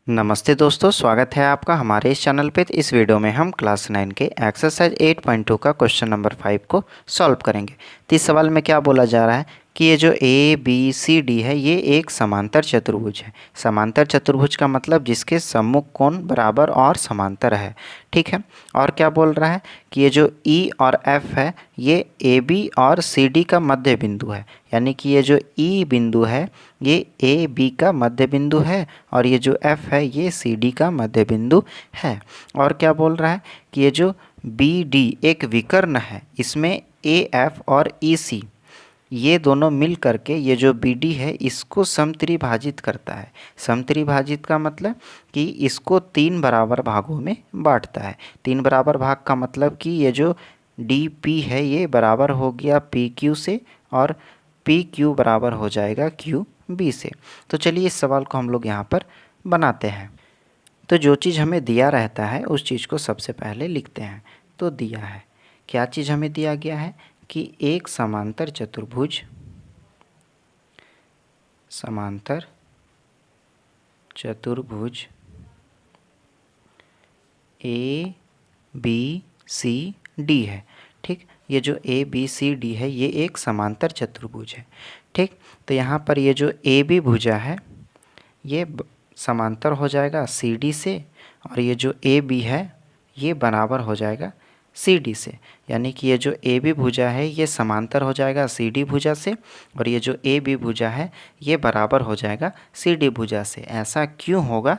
नमस्ते दोस्तों, स्वागत है आपका हमारे इस चैनल पे। इस वीडियो में हम क्लास 9 के एक्सरसाइज 8.2 का क्वेश्चन नंबर 5 को सॉल्व करेंगे। तो इस सवाल में क्या बोला जा रहा है कि ये जो ए बी सी डी है ये एक समांतर चतुर्भुज है। समांतर चतुर्भुज का मतलब जिसके सम्मुख कोण बराबर और समांतर है, ठीक है। और क्या बोल रहा है कि ये जो ई और एफ है ये ए बी और सी डी का मध्य बिंदु है, यानी कि ये जो ई बिंदु है ये ए बी का मध्य बिंदु है और ये जो एफ है ये सी डी का मध्य बिंदु है। और क्या बोल रहा है कि ये जो बी डी एक विकर्ण है, इसमें ए एफ और ई सी ये दोनों मिल करके ये जो बी डी है इसको समत्रिभाजित करता है। समत्रिभाजित का मतलब कि इसको 3 बराबर भागों में बांटता है। 3 बराबर भाग का मतलब कि ये जो डी पी है ये बराबर हो गया पी क्यू से और पी क्यू बराबर हो जाएगा क्यू बी से। तो चलिए इस सवाल को हम लोग यहाँ पर बनाते हैं। तो जो चीज़ हमें दिया रहता है उस चीज़ को सबसे पहले लिखते हैं। तो दिया है, क्या चीज़ हमें दिया गया है कि एक समांतर चतुर्भुज ए बी सी डी है, ठीक। ये जो ए बी सी डी है ये एक समांतर चतुर्भुज है, ठीक। तो यहाँ पर ये जो ए बी भुजा है ये समांतर हो जाएगा सी डी से और ये जो ए बी है ये बराबर हो जाएगा सी डी से, यानी कि ये जो ए बी भुजा है ये समांतर हो जाएगा सी डी भुजा से और ये जो ए बी भुजा है ये बराबर हो जाएगा सी डी भुजा से। ऐसा क्यों होगा?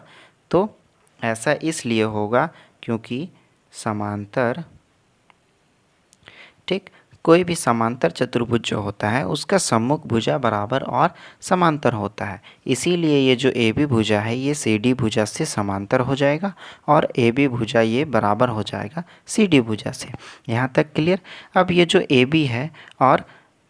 तो ऐसा इसलिए होगा क्योंकि समांतर, ठीक, कोई भी समांतर चतुर्भुज जो होता है उसका सम्मुख भुजा बराबर और समांतर होता है। इसीलिए ये जो ए बी भुजा है ये सी डी भुजा से समांतर हो जाएगा और ए बी भुजा ये बराबर हो जाएगा सी डी भुजा से। यहाँ तक क्लियर? अब ये जो ए बी है और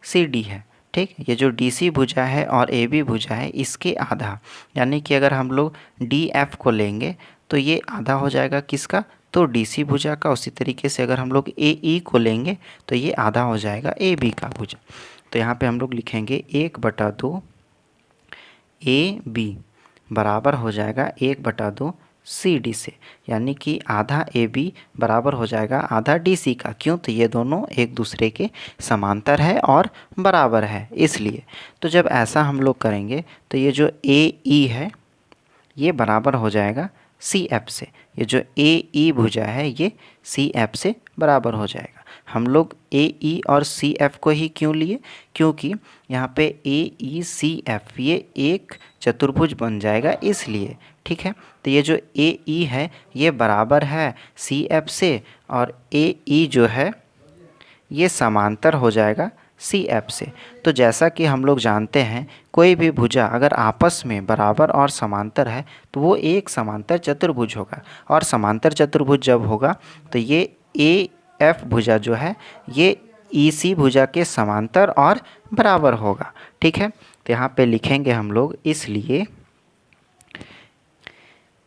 सी डी है, ठीक, ये जो डी सी भुजा है और ए बी भुजा है इसके आधा, यानी कि अगर हम लोग डी एफ को लेंगे तो ये आधा हो जाएगा किसका? तो डी सी भुजा का। उसी तरीके से अगर हम लोग ए ई को लेंगे तो ये आधा हो जाएगा ए बी का भुजा। तो यहाँ पे हम लोग लिखेंगे 1/2 ए बी बराबर हो जाएगा 1/2 सी डी से, यानी कि आधा ए बी बराबर हो जाएगा आधा डी सी का। क्यों? तो ये दोनों एक दूसरे के समांतर है और बराबर है इसलिए। तो जब ऐसा हम लोग करेंगे तो ये जो ए ई है ये बराबर हो जाएगा सी एफ से। ये जो ए ई भुजा है ये सी एफ से बराबर हो जाएगा। हम लोग ए ई और सी एफ को ही क्यों लिए? क्योंकि यहाँ पे ए ई सी एफ ये एक चतुर्भुज बन जाएगा इसलिए, ठीक है। तो ये जो ए ई है ये बराबर है सी एफ से और ए ई जो है ये समांतर हो जाएगा सी एफ से। तो जैसा कि हम लोग जानते हैं कोई भी भुजा अगर आपस में बराबर और समांतर है तो वो एक समांतर चतुर्भुज होगा, और समांतर चतुर्भुज जब होगा तो ये ए एफ भुजा जो है ये ई सी भुजा के समांतर और बराबर होगा, ठीक है। तो यहाँ पे लिखेंगे हम लोग, इसलिए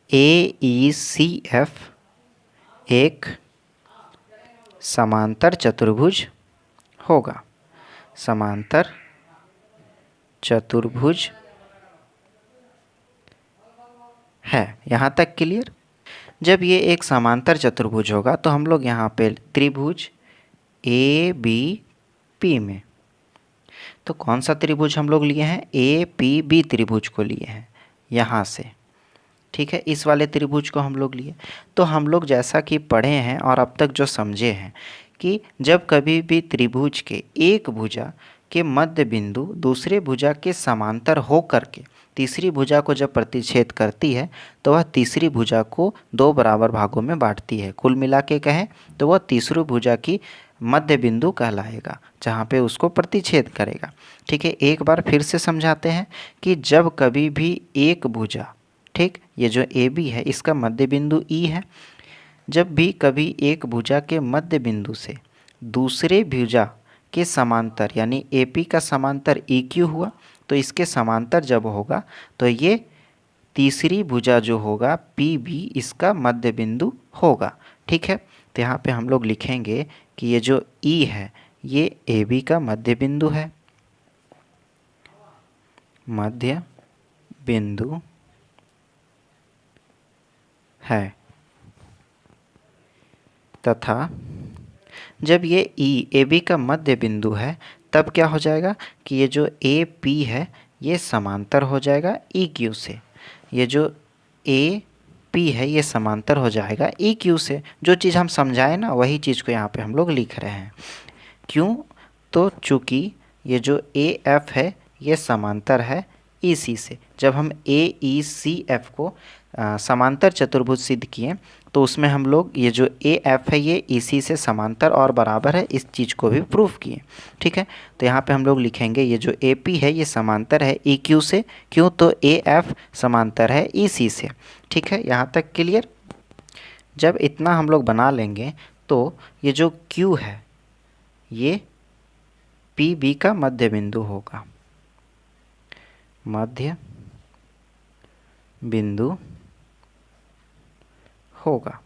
ए ई सी एफ एक समांतर चतुर्भुज होगा। समांतर चतुर्भुज है। यहाँ तक क्लियर? जब ये एक समांतर चतुर्भुज होगा तो हम लोग यहाँ पे त्रिभुज ए बी पी में, तो कौन सा त्रिभुज हम लोग लिए हैं? ए पी बी त्रिभुज को लिए हैं यहाँ से, ठीक है। इस वाले त्रिभुज को हम लोग लिए। तो हम लोग जैसा कि पढ़े हैं और अब तक जो समझे हैं कि जब कभी भी त्रिभुज के एक भुजा के मध्य बिंदु दूसरे भुजा के समांतर हो करके तीसरी भुजा को जब प्रतिच्छेद करती है तो वह तीसरी भुजा को 2 बराबर भागों में बांटती है। कुल मिला के कहें तो वह तीसरी भुजा की मध्य बिंदु कहलाएगा जहाँ पे उसको प्रतिच्छेद करेगा, ठीक है। एक बार फिर से समझाते हैं कि जब कभी भी एक भुजा, ठीक, ये जो ए बी है इसका मध्य बिंदु ई है, जब भी कभी एक भुजा के मध्य बिंदु से दूसरे भुजा के समांतर यानी ए पी का समांतर ई क्यू हुआ तो इसके समांतर जब होगा तो ये तीसरी भुजा जो होगा पी बी इसका मध्य बिंदु होगा, ठीक है। तो यहाँ पे हम लोग लिखेंगे कि ये जो ई है ये ए बी का मध्य बिंदु है, मध्य बिंदु है तथा जब ये ई ए बी का मध्य बिंदु है तब क्या हो जाएगा कि ये जो ए पी है ये समांतर हो जाएगा ई क्यू से। ये जो ए पी है ये समांतर हो जाएगा ई क्यू से। जो चीज़ हम समझाए ना वही चीज़ को यहाँ पे हम लोग लिख रहे हैं। क्यों? तो चूँकि ये जो ए एफ है ये समांतर है ई सी से। जब हम ए ई सी एफ को समांतर चतुर्भुज सिद्ध किए तो उसमें हम लोग ये जो ए एफ है ये ई सी से समांतर और बराबर है, इस चीज़ को भी प्रूफ किए। ठीक है, तो यहाँ पे हम लोग लिखेंगे ये जो ए पी है ये समांतर है ई क्यू से। क्यों? तो ए एफ समांतर है ई सी से। ठीक है, यहाँ तक क्लियर? जब इतना हम लोग बना लेंगे तो ये जो क्यू है ये पी बी का मध्य बिंदु होगा। मध्य बिंदु होगा।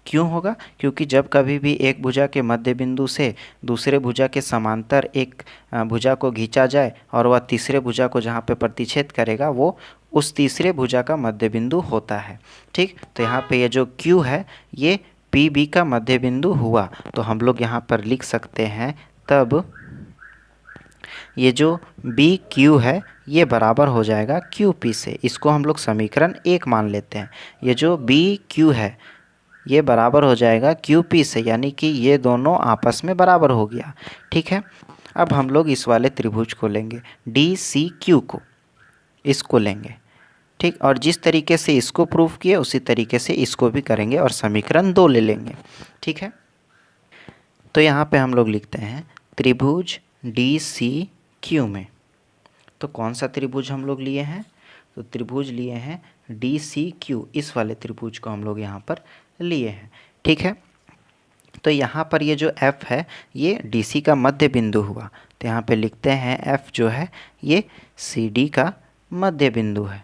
क्यों होगा? क्योंकि जब कभी भी एक भुजा के मध्य बिंदु से दूसरे भुजा के समांतर एक भुजा को खींचा जाए और वह तीसरे भुजा को जहाँ पे प्रतिच्छेद करेगा वो उस तीसरे भुजा का मध्य बिंदु होता है। ठीक, तो यहाँ पे ये जो Q है ये पी बी का मध्य बिंदु हुआ। तो हम लोग यहाँ पर लिख सकते हैं तब ये जो बी क्यू है ये बराबर हो जाएगा क्यू पी से। इसको हम लोग समीकरण 1 मान लेते हैं। ये जो बी क्यू है ये बराबर हो जाएगा क्यू पी से, यानी कि ये दोनों आपस में बराबर हो गया। ठीक है, अब हम लोग इस वाले त्रिभुज को लेंगे डी सी क्यू को, इसको लेंगे। ठीक, और जिस तरीके से इसको प्रूफ किए उसी तरीके से इसको भी करेंगे और समीकरण 2 ले लेंगे। ठीक है, तो यहाँ पे हम लोग लिखते हैं त्रिभुज डी सी क्यू में। तो कौन सा त्रिभुज हम लोग लिए हैं? तो त्रिभुज लिए हैं डी सी क्यू, इस वाले त्रिभुज को हम लोग यहाँ पर लिए हैं। ठीक है, तो यहाँ पर ये जो F है ये DC का मध्य बिंदु हुआ। तो यहाँ पे लिखते हैं F जो है ये CD का मध्य बिंदु है।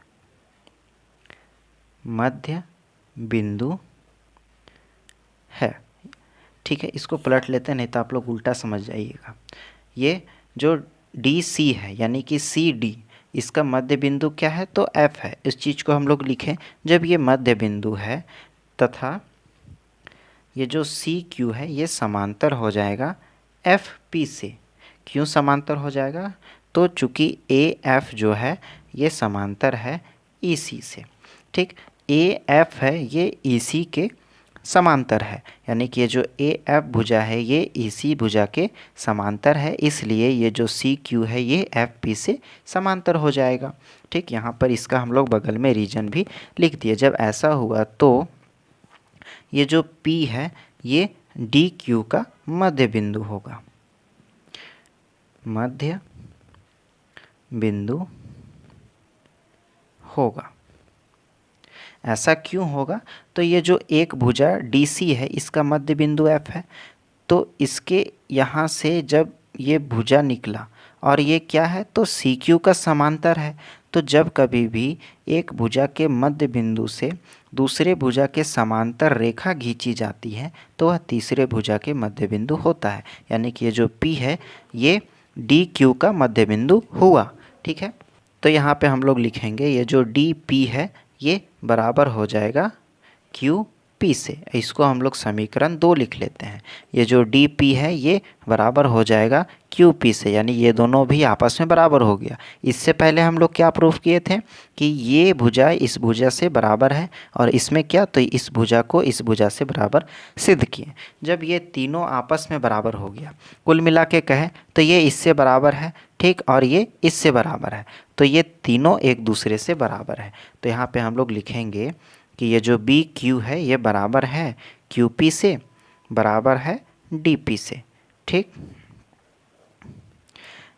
मध्य बिंदु है। ठीक है, इसको पलट लेते हैं नहीं तो आप लोग उल्टा समझ जाइएगा। ये जो DC है यानी कि CD, इसका मध्य बिंदु क्या है? तो F है। इस चीज़ को हम लोग लिखें जब ये मध्य बिंदु है तथा ये जो सी क्यू है ये समांतर हो जाएगा एफ पी से। क्यों समांतर हो जाएगा? तो चूँकि ए एफ जो है ये समांतर है ई सी से। ठीक, ए एफ है ये ई सी के समांतर है, यानी कि ये जो ए एफ भुजा है ये ई सी भुजा के समांतर है, इसलिए ये जो सी क्यू है ये एफ पी से समांतर हो जाएगा। ठीक, यहाँ पर इसका हम लोग बगल में रीजन भी लिख दिए। जब ऐसा हुआ तो ये जो P है ये डी क्यू का मध्य बिंदु होगा। मध्य बिंदु होगा। ऐसा क्यों होगा? तो ये जो एक भुजा DC है इसका मध्य बिंदु F है, तो इसके यहाँ से जब ये भुजा निकला और ये क्या है? तो CQ का समांतर है। तो जब कभी भी एक भुजा के मध्य बिंदु से दूसरे भुजा के समांतर रेखा खींची जाती है तो वह तीसरे भुजा के मध्य बिंदु होता है, यानी कि ये जो P है ये DQ का मध्य बिंदु हुआ। ठीक है, तो यहाँ पे हम लोग लिखेंगे ये जो DP है ये बराबर हो जाएगा QP से। इसको हम लोग समीकरण 2 लिख लेते हैं। ये जो DP है ये बराबर हो जाएगा QP से, यानी ये दोनों भी आपस में बराबर हो गया। इससे पहले हम लोग क्या प्रूफ किए थे कि ये भुजा इस भुजा से बराबर है और इसमें क्या? तो इस भुजा को इस भुजा से बराबर सिद्ध किए। जब ये तीनों आपस में बराबर हो गया, कुल मिला के कहें तो ये इससे बराबर है, ठीक, और ये इससे बराबर है, तो ये तीनों एक दूसरे से बराबर है। तो यहाँ पे हम लोग लिखेंगे कि ये जो बी क्यू है ये बराबर है क्यू पी से, बराबर है डी पी से। ठीक,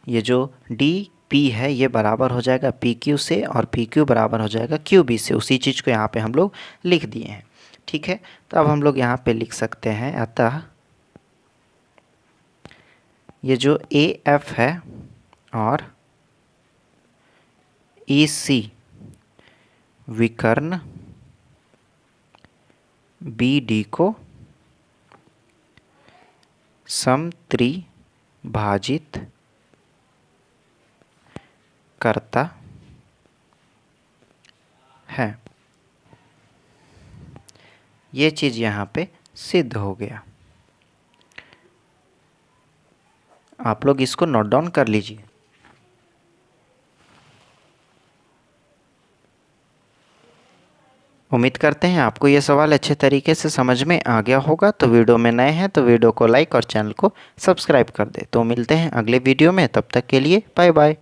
ये जो डी पी है ये बराबर हो जाएगा पी क्यू से और पी क्यू बराबर हो जाएगा क्यू बी से। उसी चीज़ को यहाँ पे हम लोग लिख दिए हैं। ठीक है, तो अब हम लोग यहाँ पे लिख सकते हैं अतः ये जो ए एफ है और ई सी विकर्ण बी डी को समत्रिभाजित करता है। ये चीज़ यहाँ पे सिद्ध हो गया। आप लोग इसको नोट डाउन कर लीजिए। उम्मीद करते हैं आपको ये सवाल अच्छे तरीके से समझ में आ गया होगा। तो वीडियो में नए हैं तो वीडियो को लाइक और चैनल को सब्सक्राइब कर दें। तो मिलते हैं अगले वीडियो में, तब तक के लिए बाय बाय।